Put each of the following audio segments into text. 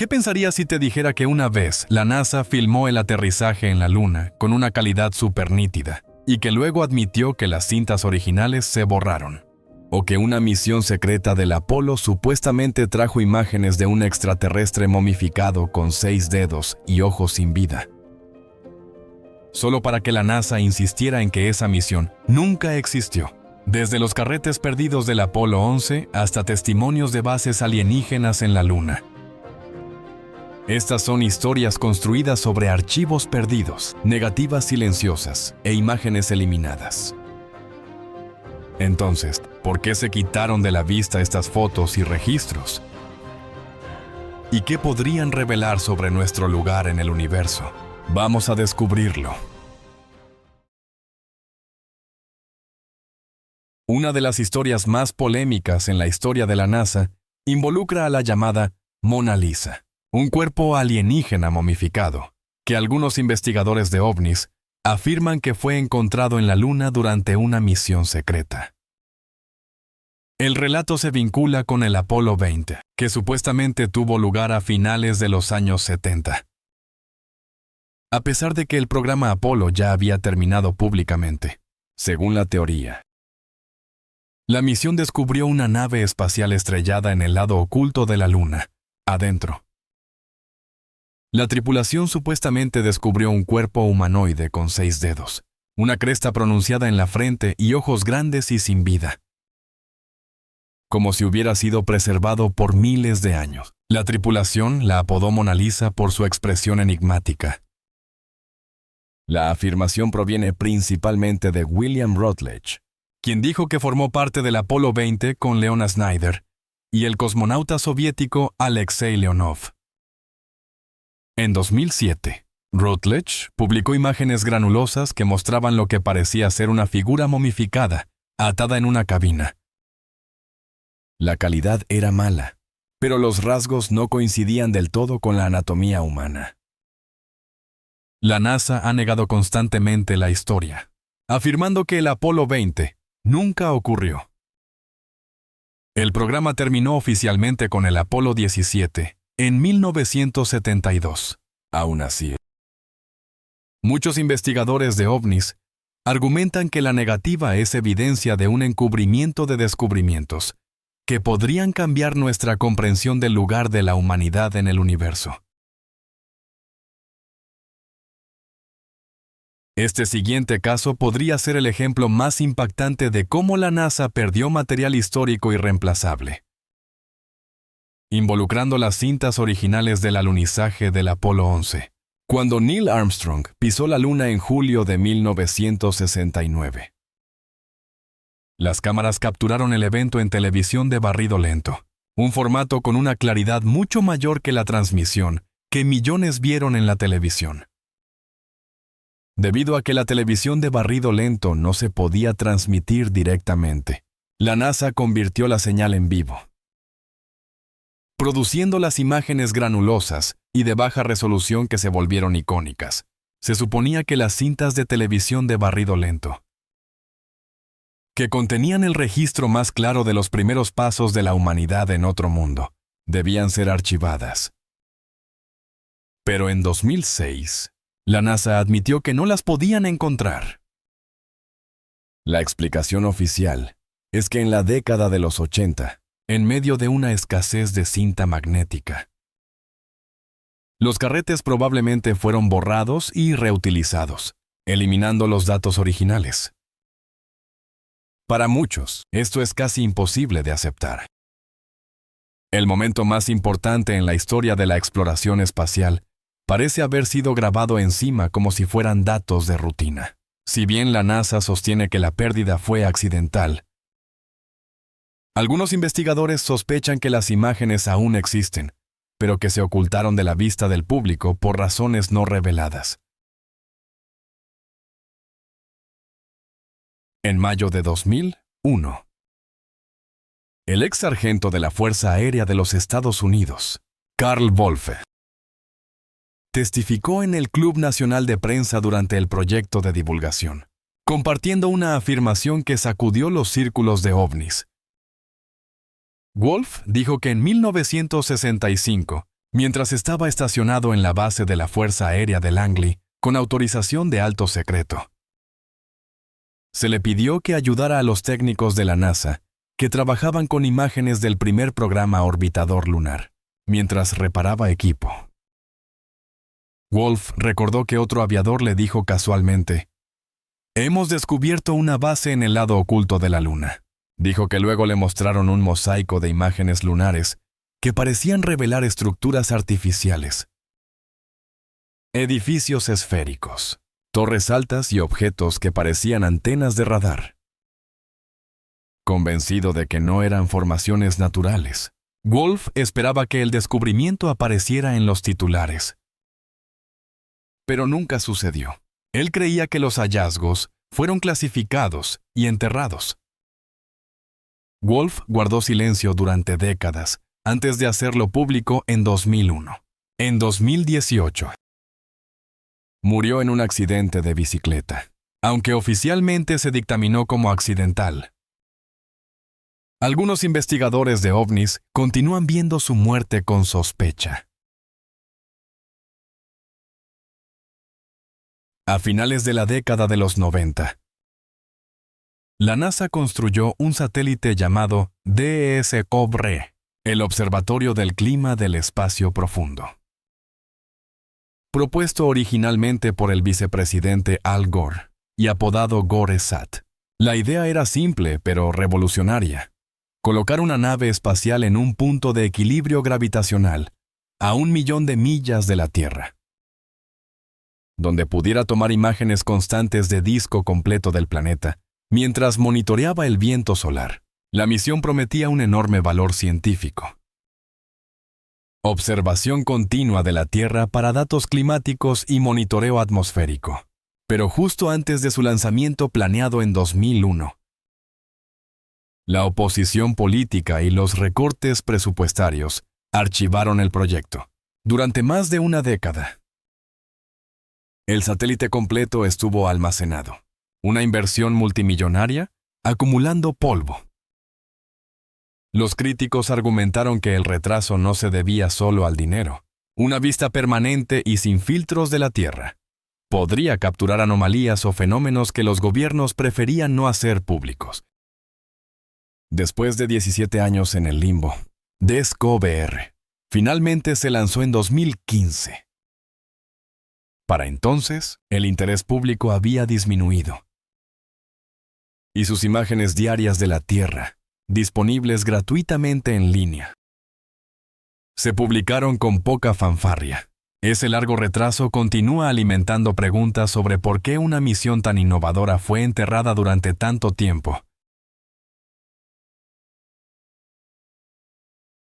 ¿Qué pensarías si te dijera que una vez la NASA filmó el aterrizaje en la Luna con una calidad súper nítida y que luego admitió que las cintas originales se borraron? ¿O que una misión secreta del Apolo supuestamente trajo imágenes de un extraterrestre momificado con 6 dedos y ojos sin vida? Solo para que la NASA insistiera en que esa misión nunca existió. Desde los carretes perdidos del Apolo 11 hasta testimonios de bases alienígenas en la Luna. Estas son historias construidas sobre archivos perdidos, negativas silenciosas e imágenes eliminadas. Entonces, ¿por qué se quitaron de la vista estas fotos y registros? ¿Y qué podrían revelar sobre nuestro lugar en el universo? Vamos a descubrirlo. Una de las historias más polémicas en la historia de la NASA involucra a la llamada Mona Lisa, un cuerpo alienígena momificado, que algunos investigadores de ovnis afirman que fue encontrado en la Luna durante una misión secreta. El relato se vincula con el Apolo 20, que supuestamente tuvo lugar a finales de los años 70. A pesar de que el programa Apolo ya había terminado públicamente, según la teoría, la misión descubrió una nave espacial estrellada en el lado oculto de la Luna, adentro. La tripulación supuestamente descubrió un cuerpo humanoide con 6 dedos, una cresta pronunciada en la frente y ojos grandes y sin vida. Como si hubiera sido preservado por miles de años. La tripulación la apodó Mona Lisa por su expresión enigmática. La afirmación proviene principalmente de William Rutledge, quien dijo que formó parte del Apolo 20 con Leonard Snyder y el cosmonauta soviético Alexei Leonov. En 2007, Rutledge publicó imágenes granulosas que mostraban lo que parecía ser una figura momificada, atada en una cabina. La calidad era mala, pero los rasgos no coincidían del todo con la anatomía humana. La NASA ha negado constantemente la historia, afirmando que el Apolo 20 nunca ocurrió. El programa terminó oficialmente con el Apolo 17 en 1972. Aún así, muchos investigadores de ovnis argumentan que la negativa es evidencia de un encubrimiento de descubrimientos que podrían cambiar nuestra comprensión del lugar de la humanidad en el universo. Este siguiente caso podría ser el ejemplo más impactante de cómo la NASA perdió material histórico irreemplazable, involucrando las cintas originales del alunizaje del Apolo 11, cuando Neil Armstrong pisó la Luna en julio de 1969. Las cámaras capturaron el evento en televisión de barrido lento, un formato con una claridad mucho mayor que la transmisión que millones vieron en la televisión. Debido a que la televisión de barrido lento no se podía transmitir directamente, la NASA convirtió la señal en vivo, produciendo las imágenes granulosas y de baja resolución que se volvieron icónicas. Se suponía que las cintas de televisión de barrido lento, que contenían el registro más claro de los primeros pasos de la humanidad en otro mundo, debían ser archivadas. Pero en 2006, la NASA admitió que no las podían encontrar. La explicación oficial es que en la década de los 80, en medio de una escasez de cinta magnética, los carretes probablemente fueron borrados y reutilizados, eliminando los datos originales. Para muchos, esto es casi imposible de aceptar. El momento más importante en la historia de la exploración espacial parece haber sido grabado encima como si fueran datos de rutina. Si bien la NASA sostiene que la pérdida fue accidental, algunos investigadores sospechan que las imágenes aún existen, pero que se ocultaron de la vista del público por razones no reveladas. En mayo de 2001, el ex sargento de la Fuerza Aérea de los Estados Unidos, Carl Wolfe, testificó en el Club Nacional de Prensa durante el proyecto de divulgación, compartiendo una afirmación que sacudió los círculos de ovnis. Wolfe dijo que en 1965 mientras estaba estacionado en la base de la Fuerza Aérea de Langley con autorización de alto secreto. Se le pidió que ayudara a los técnicos de la NASA que trabajaban con imágenes del primer programa orbitador lunar, mientras reparaba equipo. Wolf recordó que otro aviador le dijo casualmente: «Hemos descubierto una base en el lado oculto de la Luna». Dijo que luego le mostraron un mosaico de imágenes lunares que parecían revelar estructuras artificiales. Edificios esféricos, torres altas y objetos que parecían antenas de radar. Convencido de que no eran formaciones naturales, Wolf esperaba que el descubrimiento apareciera en los titulares. Pero nunca sucedió. Él creía que los hallazgos fueron clasificados y enterrados. Wolf guardó silencio durante décadas antes de hacerlo público en 2001. En 2018, murió en un accidente de bicicleta, aunque oficialmente se dictaminó como accidental. Algunos investigadores de ovnis continúan viendo su muerte con sospecha. A finales de la década de los 90, la NASA construyó un satélite llamado DES-COBRE, el Observatorio del Clima del Espacio Profundo. Propuesto originalmente por el vicepresidente Al Gore y apodado GORESAT, la idea era simple pero revolucionaria: colocar una nave espacial en un punto de equilibrio gravitacional a 1 millón de millas de la Tierra, donde pudiera tomar imágenes constantes de disco completo del planeta mientras monitoreaba el viento solar. La misión prometía un enorme valor científico. Observación continua de la Tierra para datos climáticos y monitoreo atmosférico. Pero justo antes de su lanzamiento planeado en 2001, la oposición política y los recortes presupuestarios archivaron el proyecto. Durante más de una década, el satélite completo estuvo almacenado. Una inversión multimillonaria, acumulando polvo. Los críticos argumentaron que el retraso no se debía solo al dinero. Una vista permanente y sin filtros de la Tierra podría capturar anomalías o fenómenos que los gobiernos preferían no hacer públicos. Después de 17 años en el limbo, DES-COBRE finalmente se lanzó en 2015. Para entonces, el interés público había disminuido. Y sus imágenes diarias de la Tierra, disponibles gratuitamente en línea, se publicaron con poca fanfarria. Ese largo retraso continúa alimentando preguntas sobre por qué una misión tan innovadora fue enterrada durante tanto tiempo.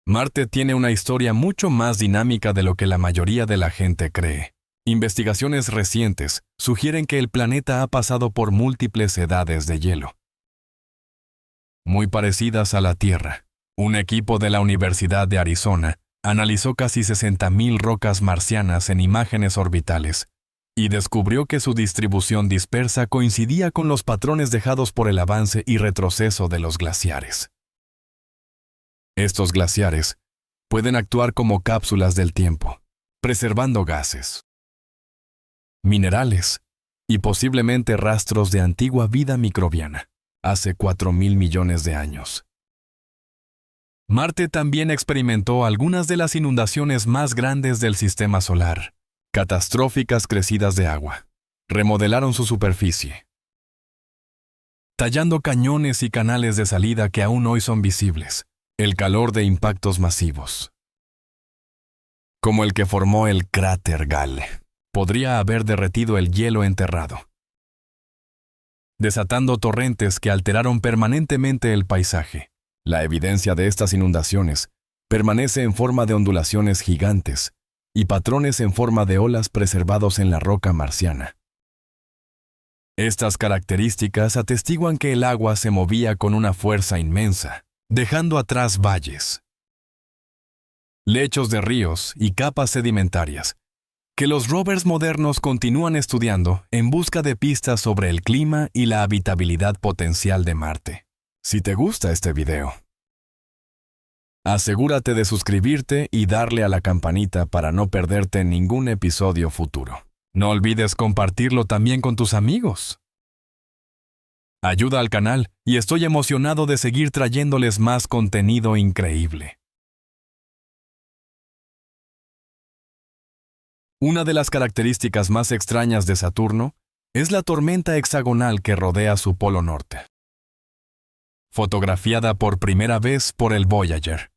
Marte tiene una historia mucho más dinámica de lo que la mayoría de la gente cree. Investigaciones recientes sugieren que el planeta ha pasado por múltiples edades de hielo, muy parecidas a la Tierra. Un equipo de la Universidad de Arizona analizó casi 60,000 rocas marcianas en imágenes orbitales y descubrió que su distribución dispersa coincidía con los patrones dejados por el avance y retroceso de los glaciares. Estos glaciares pueden actuar como cápsulas del tiempo, preservando gases, minerales y posiblemente rastros de antigua vida microbiana, hace 4,000 millones de años. Marte también experimentó algunas de las inundaciones más grandes del sistema solar, catastróficas crecidas de agua. Remodelaron su superficie, tallando cañones y canales de salida que aún hoy son visibles. El calor de impactos masivos, como el que formó el cráter Gale, podría haber derretido el hielo enterrado, desatando torrentes que alteraron permanentemente el paisaje. La evidencia de estas inundaciones permanece en forma de ondulaciones gigantes y patrones en forma de olas preservados en la roca marciana. Estas características atestiguan que el agua se movía con una fuerza inmensa, dejando atrás valles, lechos de ríos y capas sedimentarias, que los rovers modernos continúan estudiando en busca de pistas sobre el clima y la habitabilidad potencial de Marte. Si te gusta este video, Asegúrate de suscribirte y darle a la campanita para no perderte ningún episodio futuro. No olvides compartirlo también con tus amigos. Ayuda al canal y estoy emocionado de seguir trayéndoles más contenido increíble. Una de las características más extrañas de Saturno es la tormenta hexagonal que rodea su polo norte. Fotografiada por primera vez por el Voyager,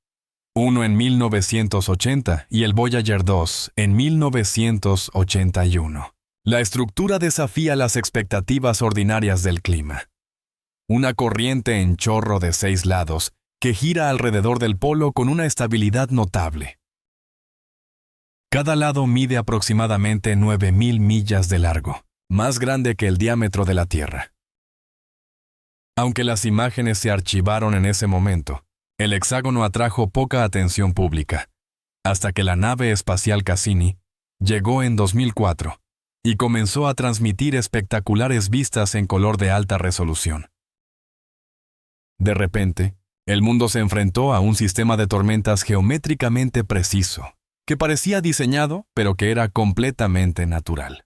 uno en 1980 y el Voyager 2 en 1981. La estructura desafía las expectativas ordinarias del clima. Una corriente en chorro de 6 lados que gira alrededor del polo con una estabilidad notable. Cada lado mide aproximadamente 9,000 millas de largo, más grande que el diámetro de la Tierra. Aunque las imágenes se archivaron en ese momento, el hexágono atrajo poca atención pública, hasta que la nave espacial Cassini llegó en 2004 y comenzó a transmitir espectaculares vistas en color de alta resolución. De repente, el mundo se enfrentó a un sistema de tormentas geométricamente preciso, que parecía diseñado, pero que era completamente natural.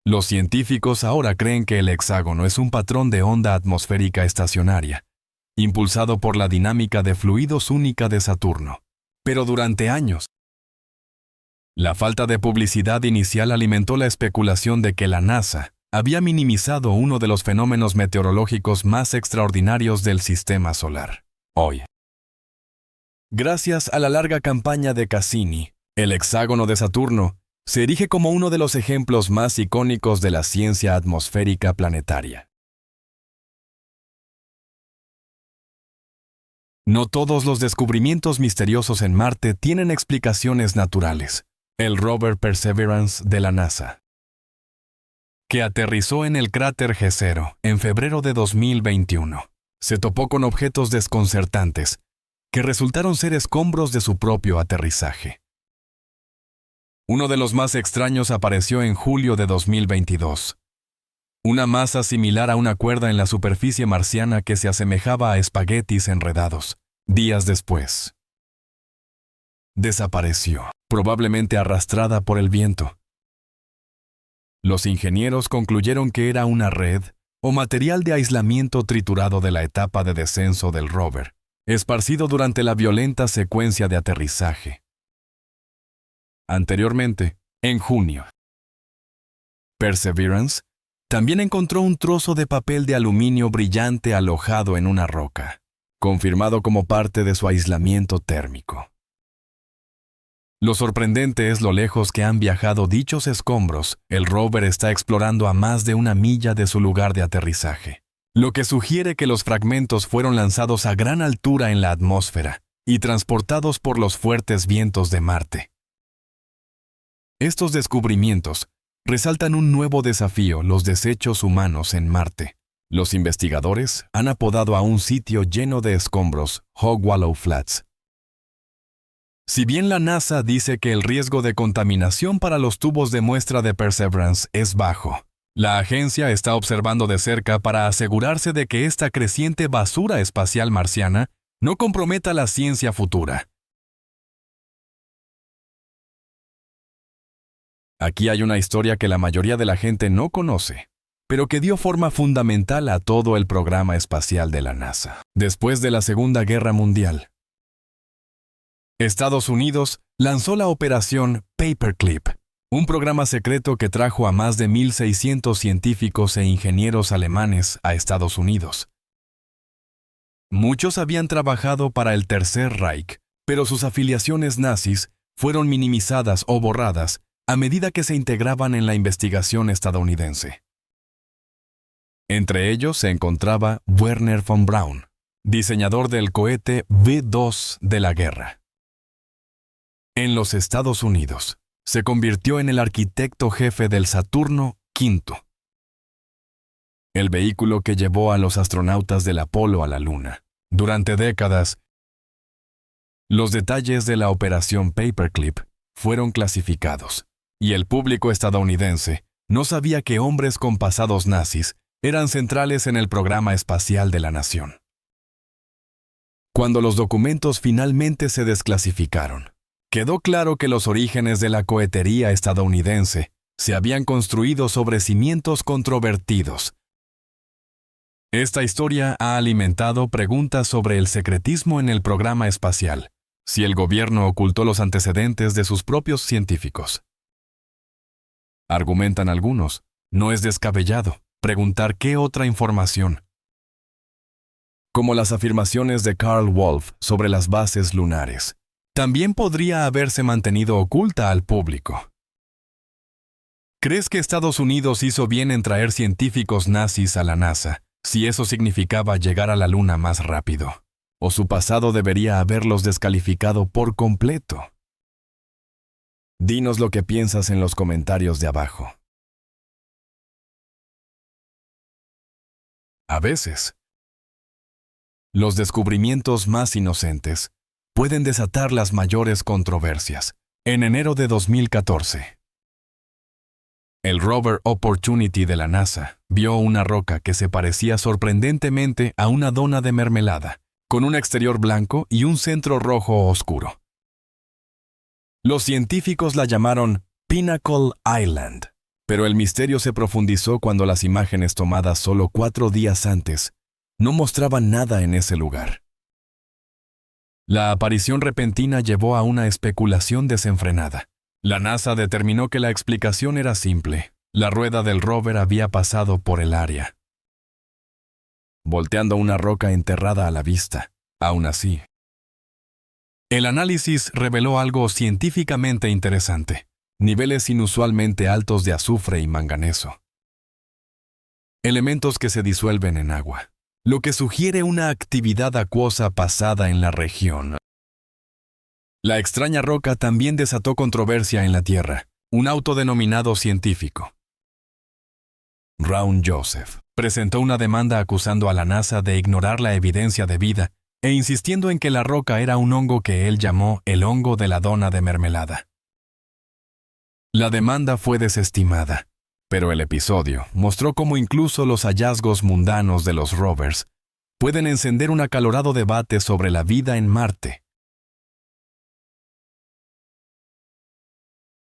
Los científicos ahora creen que el hexágono es un patrón de onda atmosférica estacionaria, impulsado por la dinámica de fluidos única de Saturno. Pero durante años, la falta de publicidad inicial alimentó la especulación de que la NASA había minimizado uno de los fenómenos meteorológicos más extraordinarios del sistema solar. Hoy, gracias a la larga campaña de Cassini, el hexágono de Saturno se erige como uno de los ejemplos más icónicos de la ciencia atmosférica planetaria. No todos los descubrimientos misteriosos en Marte tienen explicaciones naturales. El rover Perseverance de la NASA, que aterrizó en el cráter Jezero en febrero de 2021, se topó con objetos desconcertantes que resultaron ser escombros de su propio aterrizaje. Uno de los más extraños apareció en julio de 2022. Una masa similar a una cuerda en la superficie marciana que se asemejaba a espaguetis enredados. Días después, desapareció, probablemente arrastrada por el viento. Los ingenieros concluyeron que era una red o material de aislamiento triturado de la etapa de descenso del rover, esparcido durante la violenta secuencia de aterrizaje. Anteriormente, en junio, Perseverance también encontró un trozo de papel de aluminio brillante alojado en una roca, confirmado como parte de su aislamiento térmico. Lo sorprendente es lo lejos que han viajado dichos escombros. El rover está explorando a más de 1 milla de su lugar de aterrizaje, lo que sugiere que los fragmentos fueron lanzados a gran altura en la atmósfera y transportados por los fuertes vientos de Marte. Estos descubrimientos resaltan un nuevo desafío: los desechos humanos en Marte. Los investigadores han apodado a un sitio lleno de escombros Hog Wallow Flats. Si bien la NASA dice que el riesgo de contaminación para los tubos de muestra de Perseverance es bajo, la agencia está observando de cerca para asegurarse de que esta creciente basura espacial marciana no comprometa la ciencia futura. Aquí hay una historia que la mayoría de la gente no conoce, pero que dio forma fundamental a todo el programa espacial de la NASA. Después de la Segunda Guerra Mundial, Estados Unidos lanzó la Operación Paperclip, un programa secreto que trajo a más de 1,600 científicos e ingenieros alemanes a Estados Unidos. Muchos habían trabajado para el Tercer Reich, pero sus afiliaciones nazis fueron minimizadas o borradas a medida que se integraban en la investigación estadounidense. Entre ellos se encontraba Wernher von Braun, diseñador del cohete V-2 de la guerra. En los Estados Unidos, se convirtió en el arquitecto jefe del Saturno V, el vehículo que llevó a los astronautas del Apolo a la Luna. Durante décadas, los detalles de la Operación Paperclip fueron clasificados, y el público estadounidense no sabía que hombres con pasados nazis eran centrales en el programa espacial de la nación. Cuando los documentos finalmente se desclasificaron, quedó claro que los orígenes de la cohetería estadounidense se habían construido sobre cimientos controvertidos. Esta historia ha alimentado preguntas sobre el secretismo en el programa espacial, si el gobierno ocultó los antecedentes de sus propios científicos. Argumentan algunos, no es descabellado preguntar qué otra información, como las afirmaciones de Karl Wolf sobre las bases lunares, también podría haberse mantenido oculta al público. ¿Crees que Estados Unidos hizo bien en traer científicos nazis a la NASA, si eso significaba llegar a la Luna más rápido? ¿O su pasado debería haberlos descalificado por completo? Dinos lo que piensas en los comentarios de abajo. A veces, los descubrimientos más inocentes pueden desatar las mayores controversias. En enero de 2014, el rover Opportunity de la NASA vio una roca que se parecía sorprendentemente a una dona de mermelada, con un exterior blanco y un centro rojo oscuro. Los científicos la llamaron Pinnacle Island, pero el misterio se profundizó cuando las imágenes tomadas solo 4 días antes no mostraban nada en ese lugar. La aparición repentina llevó a una especulación desenfrenada. La NASA determinó que la explicación era simple. La rueda del rover había pasado por el área, volteando una roca enterrada a la vista. Aún así, el análisis reveló algo científicamente interesante: niveles inusualmente altos de azufre y manganeso, elementos que se disuelven en agua, lo que sugiere una actividad acuosa pasada en la región. La extraña roca también desató controversia en la Tierra. Un autodenominado científico, Ron Joseph, presentó una demanda acusando a la NASA de ignorar la evidencia de vida e insistiendo en que la roca era un hongo que él llamó el hongo de la dona de mermelada. La demanda fue desestimada, pero el episodio mostró cómo incluso los hallazgos mundanos de los rovers pueden encender un acalorado debate sobre la vida en Marte.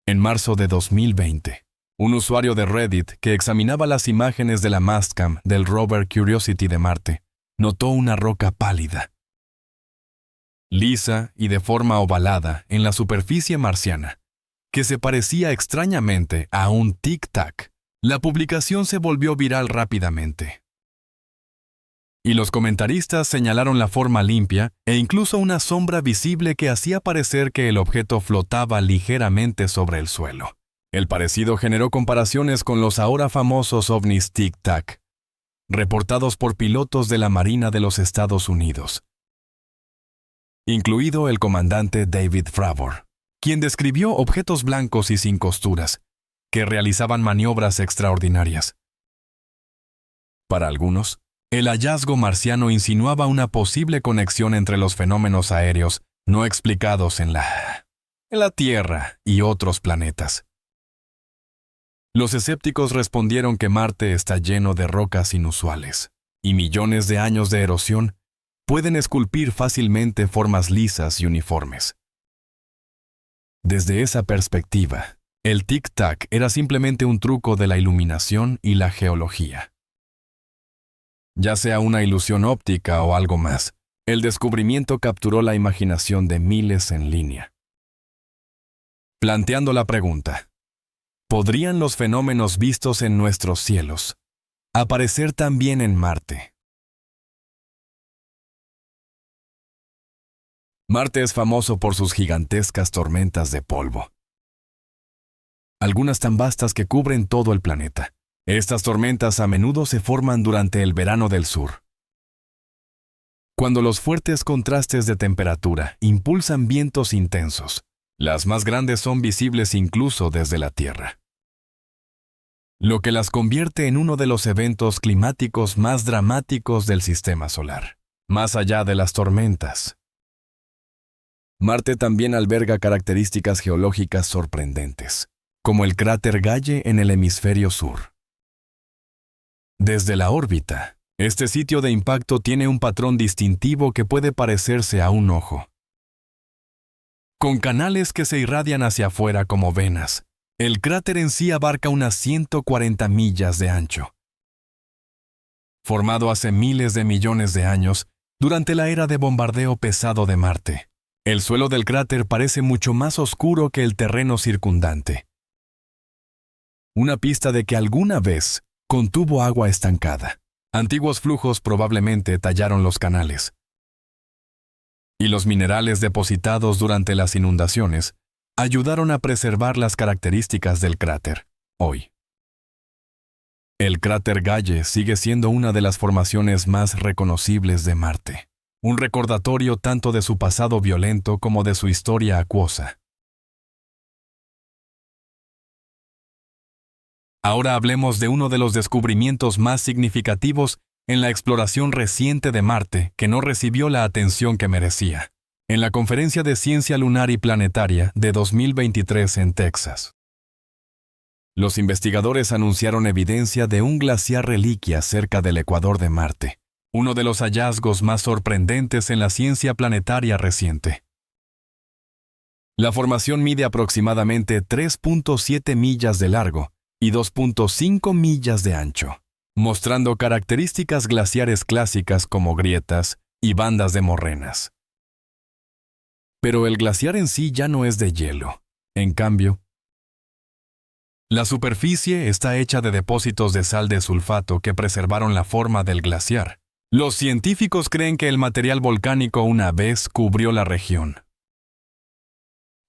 En marzo de 2020, un usuario de Reddit que examinaba las imágenes de la Mastcam del rover Curiosity de Marte notó una roca pálida, lisa y de forma ovalada en la superficie marciana, que se parecía extrañamente a un tic-tac. La publicación se volvió viral rápidamente, y los comentaristas señalaron la forma limpia e incluso una sombra visible que hacía parecer que el objeto flotaba ligeramente sobre el suelo. El parecido generó comparaciones con los ahora famosos ovnis tic-tac, reportados por pilotos de la Marina de los Estados Unidos, incluido el comandante David Fravor, quien describió objetos blancos y sin costuras, que realizaban maniobras extraordinarias. Para algunos, el hallazgo marciano insinuaba una posible conexión entre los fenómenos aéreos no explicados en la Tierra y otros planetas. Los escépticos respondieron que Marte está lleno de rocas inusuales, y millones de años de erosión pueden esculpir fácilmente formas lisas y uniformes. Desde esa perspectiva, el tic-tac era simplemente un truco de la iluminación y la geología. Ya sea una ilusión óptica o algo más, el descubrimiento capturó la imaginación de miles en línea, planteando la pregunta: ¿podrían los fenómenos vistos en nuestros cielos aparecer también en Marte? Marte es famoso por sus gigantescas tormentas de polvo, algunas tan vastas que cubren todo el planeta. Estas tormentas a menudo se forman durante el verano del sur, cuando los fuertes contrastes de temperatura impulsan vientos intensos. Las más grandes son visibles incluso desde la Tierra, lo que las convierte en uno de los eventos climáticos más dramáticos del sistema solar. Más allá de las tormentas, Marte también alberga características geológicas sorprendentes, como el cráter Galle en el hemisferio sur. Desde la órbita, Este sitio de impacto tiene un patrón distintivo que puede parecerse a un ojo, con canales que se irradian hacia afuera como venas. El cráter en sí abarca unas 140 millas de ancho. Formado hace miles de millones de años, durante la era de bombardeo pesado de Marte, el suelo del cráter parece mucho más oscuro que el terreno circundante. Una pista de que alguna vez contuvo agua estancada. Antiguos flujos probablemente tallaron los canales. Y los minerales depositados durante las inundaciones ayudaron a preservar las características del cráter, hoy. El cráter Galle sigue siendo una de las formaciones más reconocibles de Marte, un recordatorio tanto de su pasado violento como de su historia acuosa. Ahora hablemos de uno de los descubrimientos más significativos en la exploración reciente de Marte que no recibió la atención que merecía, en la Conferencia de Ciencia Lunar y Planetaria de 2023 en Texas. Los investigadores anunciaron evidencia de un glaciar reliquia cerca del ecuador de Marte, uno de los hallazgos más sorprendentes en la ciencia planetaria reciente. La formación mide aproximadamente 3.7 millas de largo y 2.5 millas de ancho, mostrando características glaciares clásicas como grietas y bandas de morrenas. Pero el glaciar en sí ya no es de hielo. En cambio, la superficie está hecha de depósitos de sal de sulfato que preservaron la forma del glaciar. Los científicos creen que el material volcánico una vez cubrió la región.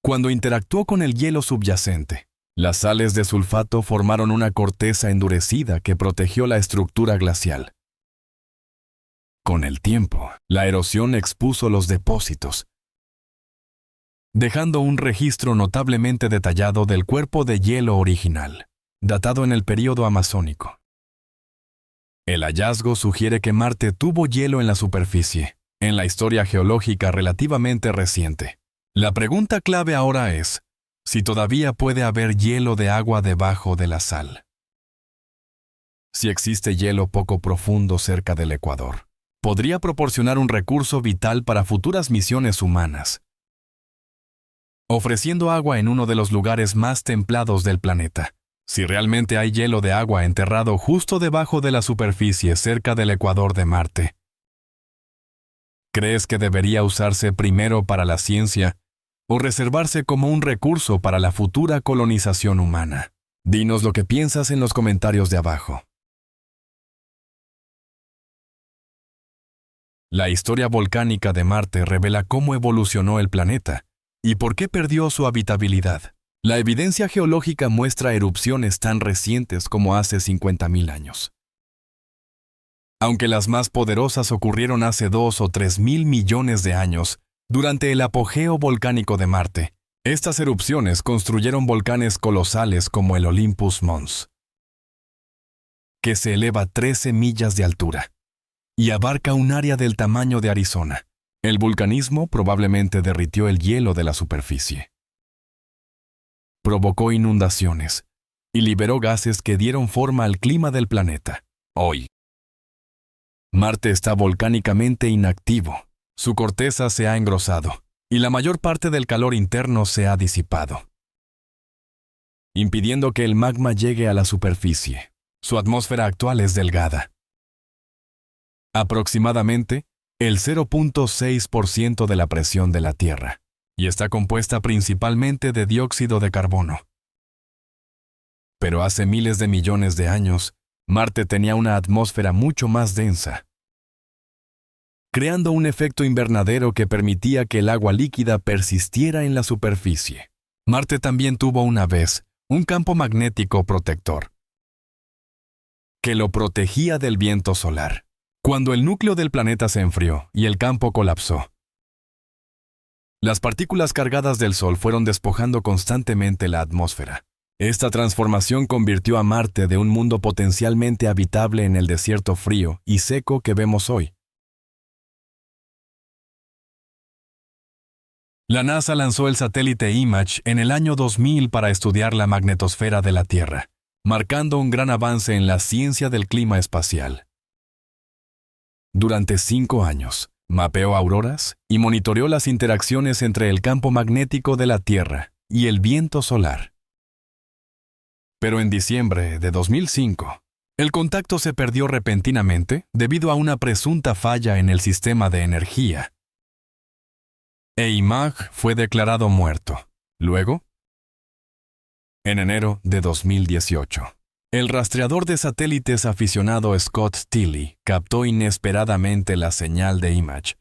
Cuando interactuó con el hielo subyacente, las sales de sulfato formaron una corteza endurecida que protegió la estructura glacial. Con el tiempo, la erosión expuso los depósitos, dejando un registro notablemente detallado del cuerpo de hielo original, datado en el período amazónico. El hallazgo sugiere que Marte tuvo hielo en la superficie, en la historia geológica relativamente reciente. La pregunta clave ahora es si todavía puede haber hielo de agua debajo de la sal. Si existe hielo poco profundo cerca del ecuador, podría proporcionar un recurso vital para futuras misiones humanas, ofreciendo agua en uno de los lugares más templados del planeta. Si realmente hay hielo de agua enterrado justo debajo de la superficie cerca del ecuador de Marte, ¿crees que debería usarse primero para la ciencia o reservarse como un recurso para la futura colonización humana? Dinos lo que piensas en los comentarios de abajo. La historia volcánica de Marte revela cómo evolucionó el planeta y por qué perdió su habitabilidad. La evidencia geológica muestra erupciones tan recientes como hace 50.000 años. Aunque las más poderosas ocurrieron hace 2 o 3.000 millones de años, durante el apogeo volcánico de Marte, estas erupciones construyeron volcanes colosales como el Olympus Mons, que se eleva 13 millas de altura y abarca un área del tamaño de Arizona. El vulcanismo probablemente derritió el hielo de la superficie, provocó inundaciones y liberó gases que dieron forma al clima del planeta. Hoy, Marte está volcánicamente inactivo, su corteza se ha engrosado y la mayor parte del calor interno se ha disipado, impidiendo que el magma llegue a la superficie. Su atmósfera actual es delgada, aproximadamente el 0.6% de la presión de la Tierra, y está compuesta principalmente de dióxido de carbono. Pero hace miles de millones de años, Marte tenía una atmósfera mucho más densa, creando un efecto invernadero que permitía que el agua líquida persistiera en la superficie. Marte también tuvo una vez un campo magnético protector, que lo protegía del viento solar. Cuando el núcleo del planeta se enfrió y el campo colapsó, las partículas cargadas del Sol fueron despojando constantemente la atmósfera. Esta transformación convirtió a Marte de un mundo potencialmente habitable en el desierto frío y seco que vemos hoy. La NASA lanzó el satélite IMAGE en el año 2000 para estudiar la magnetosfera de la Tierra, marcando un gran avance en la ciencia del clima espacial. Durante 5 años, mapeó auroras y monitoreó las interacciones entre el campo magnético de la Tierra y el viento solar. Pero en diciembre de 2005, el contacto se perdió repentinamente debido a una presunta falla en el sistema de energía. Imag fue declarado muerto. Luego, en enero de 2018, el rastreador de satélites aficionado Scott Tilley captó inesperadamente la señal de Image.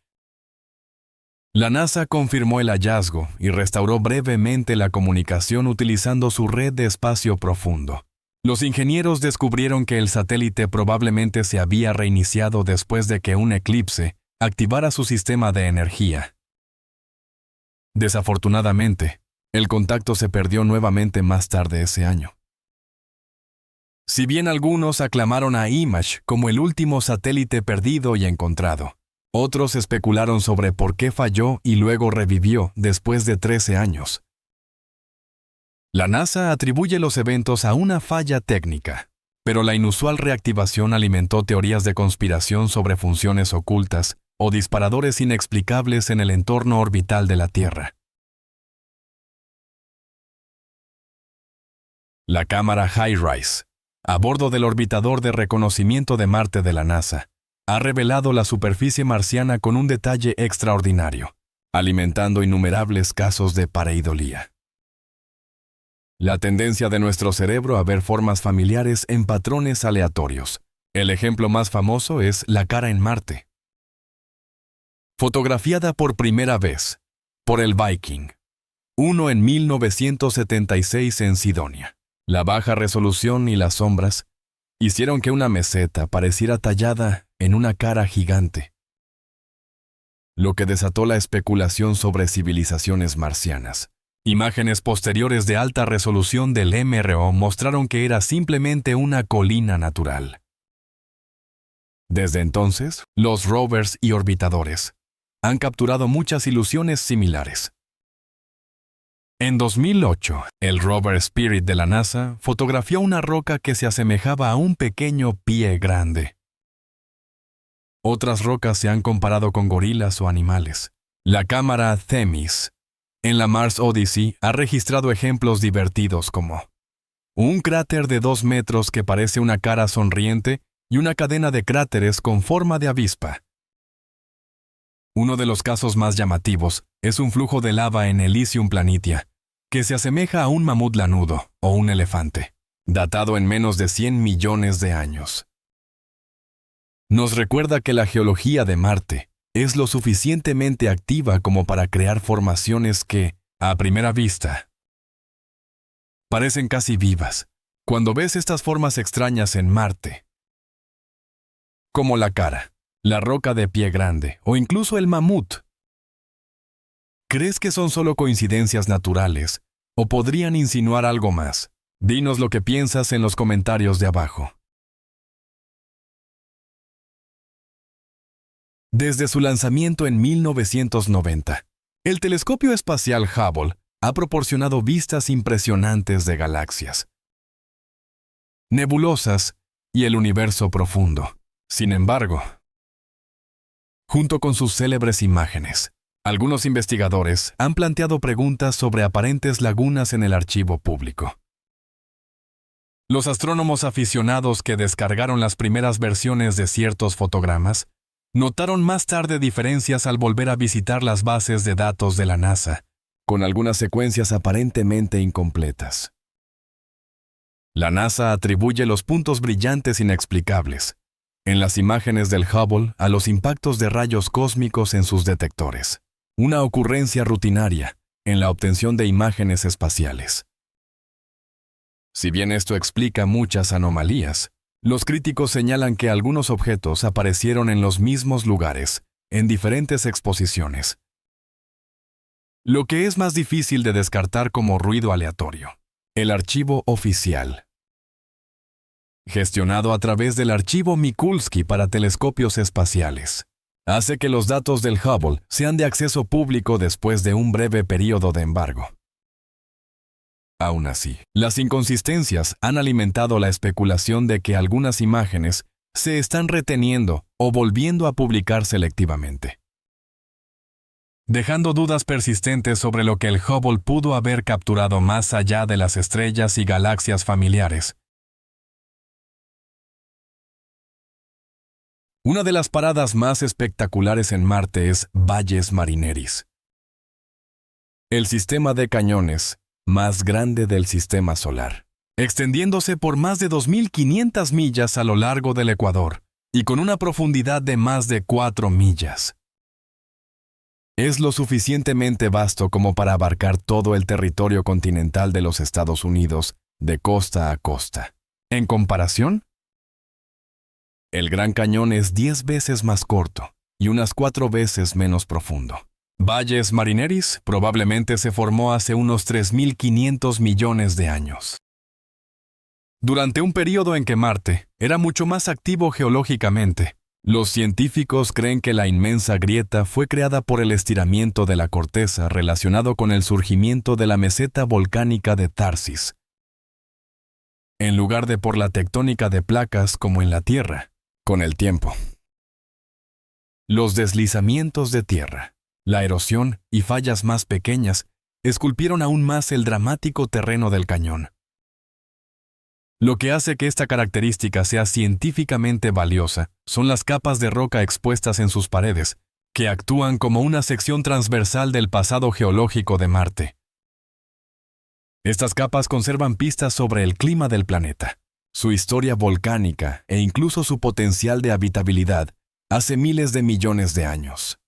La NASA confirmó el hallazgo y restauró brevemente la comunicación utilizando su red de espacio profundo. Los ingenieros descubrieron que el satélite probablemente se había reiniciado después de que un eclipse activara su sistema de energía. Desafortunadamente, el contacto se perdió nuevamente más tarde ese año. Si bien algunos aclamaron a Image como el último satélite perdido y encontrado, otros especularon sobre por qué falló y luego revivió después de 13 años. La NASA atribuye los eventos a una falla técnica, pero la inusual reactivación alimentó teorías de conspiración sobre funciones ocultas o disparadores inexplicables en el entorno orbital de la Tierra. La cámara HiRISE, a bordo del orbitador de reconocimiento de Marte de la NASA, ha revelado la superficie marciana con un detalle extraordinario, alimentando innumerables casos de pareidolía. La tendencia de nuestro cerebro a ver formas familiares en patrones aleatorios. El ejemplo más famoso es la cara en Marte. Fotografiada por primera vez por el Viking 1 en 1976 en Sidonia. La baja resolución y las sombras hicieron que una meseta pareciera tallada en una cara gigante, lo que desató la especulación sobre civilizaciones marcianas. Imágenes posteriores de alta resolución del MRO mostraron que era simplemente una colina natural. Desde entonces, los rovers y orbitadores han capturado muchas ilusiones similares. En 2008, el rover Spirit de la NASA fotografió una roca que se asemejaba a un pequeño pie grande. Otras rocas se han comparado con gorilas o animales. La cámara Themis en la Mars Odyssey ha registrado ejemplos divertidos como un cráter de 2 metros que parece una cara sonriente y una cadena de cráteres con forma de avispa. Uno de los casos más llamativos es un flujo de lava en Elysium Planitia, que se asemeja a un mamut lanudo o un elefante, datado en menos de 100 millones de años. Nos recuerda que la geología de Marte es lo suficientemente activa como para crear formaciones que, a primera vista, parecen casi vivas. Cuando ves estas formas extrañas en Marte, como la cara, la roca de pie grande o incluso el mamut, ¿crees que son solo coincidencias naturales o podrían insinuar algo más? Dinos lo que piensas en los comentarios de abajo. Desde su lanzamiento en 1990, el telescopio espacial Hubble ha proporcionado vistas impresionantes de galaxias, nebulosas y el universo profundo. Sin embargo, junto con sus célebres imágenes, algunos investigadores han planteado preguntas sobre aparentes lagunas en el archivo público. Los astrónomos aficionados que descargaron las primeras versiones de ciertos fotogramas notaron más tarde diferencias al volver a visitar las bases de datos de la NASA, con algunas secuencias aparentemente incompletas. La NASA atribuye los puntos brillantes inexplicables en las imágenes del Hubble a los impactos de rayos cósmicos en sus detectores, una ocurrencia rutinaria en la obtención de imágenes espaciales. Si bien esto explica muchas anomalías, los críticos señalan que algunos objetos aparecieron en los mismos lugares, en diferentes exposiciones, lo que es más difícil de descartar como ruido aleatorio. El archivo oficial, gestionado a través del archivo Mikulski para telescopios espaciales, hace que los datos del Hubble sean de acceso público después de un breve periodo de embargo. Aún así, las inconsistencias han alimentado la especulación de que algunas imágenes se están reteniendo o volviendo a publicar selectivamente, dejando dudas persistentes sobre lo que el Hubble pudo haber capturado más allá de las estrellas y galaxias familiares. Una de las paradas más espectaculares en Marte es Valles Marineris, el sistema de cañones más grande del sistema solar, extendiéndose por más de 2.500 millas a lo largo del ecuador y con una profundidad de más de 4 millas. Es lo suficientemente vasto como para abarcar todo el territorio continental de los Estados Unidos de costa a costa. En comparación, el Gran Cañón es 10 veces más corto y unas 4 veces menos profundo. Valles Marineris probablemente se formó hace unos 3.500 millones de años, durante un período en que Marte era mucho más activo geológicamente. Los científicos creen que la inmensa grieta fue creada por el estiramiento de la corteza relacionado con el surgimiento de la meseta volcánica de Tharsis, en lugar de por la tectónica de placas como en la Tierra. Con el tiempo, los deslizamientos de tierra, la erosión y fallas más pequeñas esculpieron aún más el dramático terreno del cañón. Lo que hace que esta característica sea científicamente valiosa son las capas de roca expuestas en sus paredes, que actúan como una sección transversal del pasado geológico de Marte. Estas capas conservan pistas sobre el clima del planeta, su historia volcánica e incluso su potencial de habitabilidad hace miles de millones de años.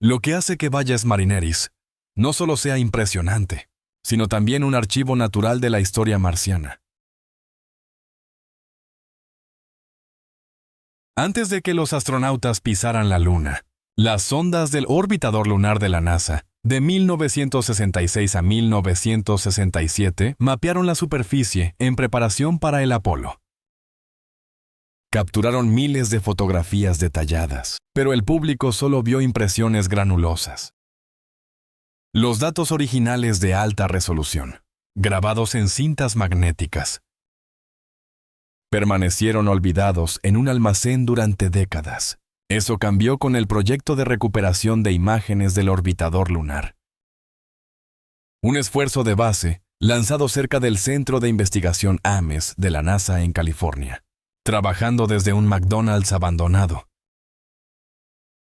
Lo que hace que Valles Marineris no solo sea impresionante, sino también un archivo natural de la historia marciana. Antes de que los astronautas pisaran la Luna, las sondas del orbitador lunar de la NASA, de 1966 a 1967, mapearon la superficie en preparación para el Apolo. Capturaron miles de fotografías detalladas, pero el público solo vio impresiones granulosas. Los datos originales de alta resolución, grabados en cintas magnéticas, permanecieron olvidados en un almacén durante décadas. Eso cambió con el proyecto de recuperación de imágenes del orbitador lunar, un esfuerzo de base lanzado cerca del Centro de Investigación Ames de la NASA en California, trabajando desde un McDonald's abandonado.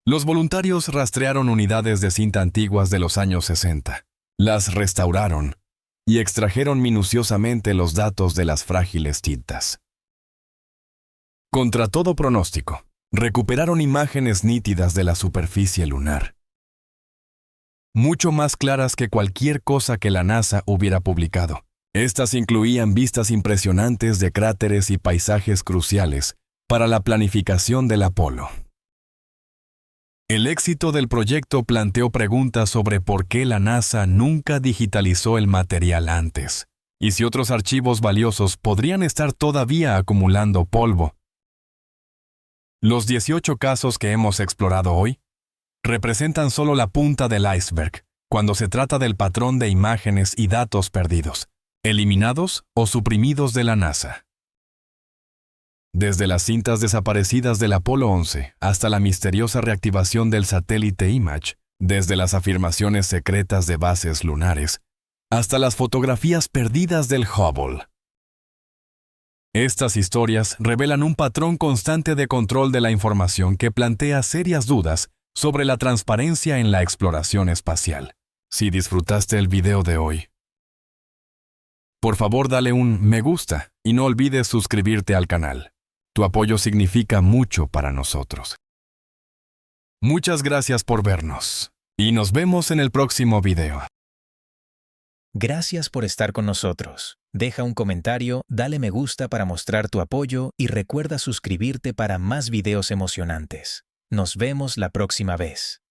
Los voluntarios rastrearon unidades de cinta antiguas de los años 60, las restauraron y extrajeron minuciosamente los datos de las frágiles tintas. Contra todo pronóstico, recuperaron imágenes nítidas de la superficie lunar, mucho más claras que cualquier cosa que la NASA hubiera publicado. Estas incluían vistas impresionantes de cráteres y paisajes cruciales para la planificación del Apolo. El éxito del proyecto planteó preguntas sobre por qué la NASA nunca digitalizó el material antes, y si otros archivos valiosos podrían estar todavía acumulando polvo. Los 18 casos que hemos explorado hoy representan solo la punta del iceberg cuando se trata del patrón de imágenes y datos perdidos, eliminados o suprimidos de la NASA. Desde las cintas desaparecidas del Apolo 11 hasta la misteriosa reactivación del satélite IMAGE, desde las afirmaciones secretas de bases lunares hasta las fotografías perdidas del Hubble. Estas historias revelan un patrón constante de control de la información que plantea serias dudas sobre la transparencia en la exploración espacial. Si disfrutaste el video de hoy, por favor dale un me gusta y no olvides suscribirte al canal. Tu apoyo significa mucho para nosotros. Muchas gracias por vernos y nos vemos en el próximo video. Gracias por estar con nosotros. Deja un comentario, dale me gusta para mostrar tu apoyo y recuerda suscribirte para más videos emocionantes. Nos vemos la próxima vez.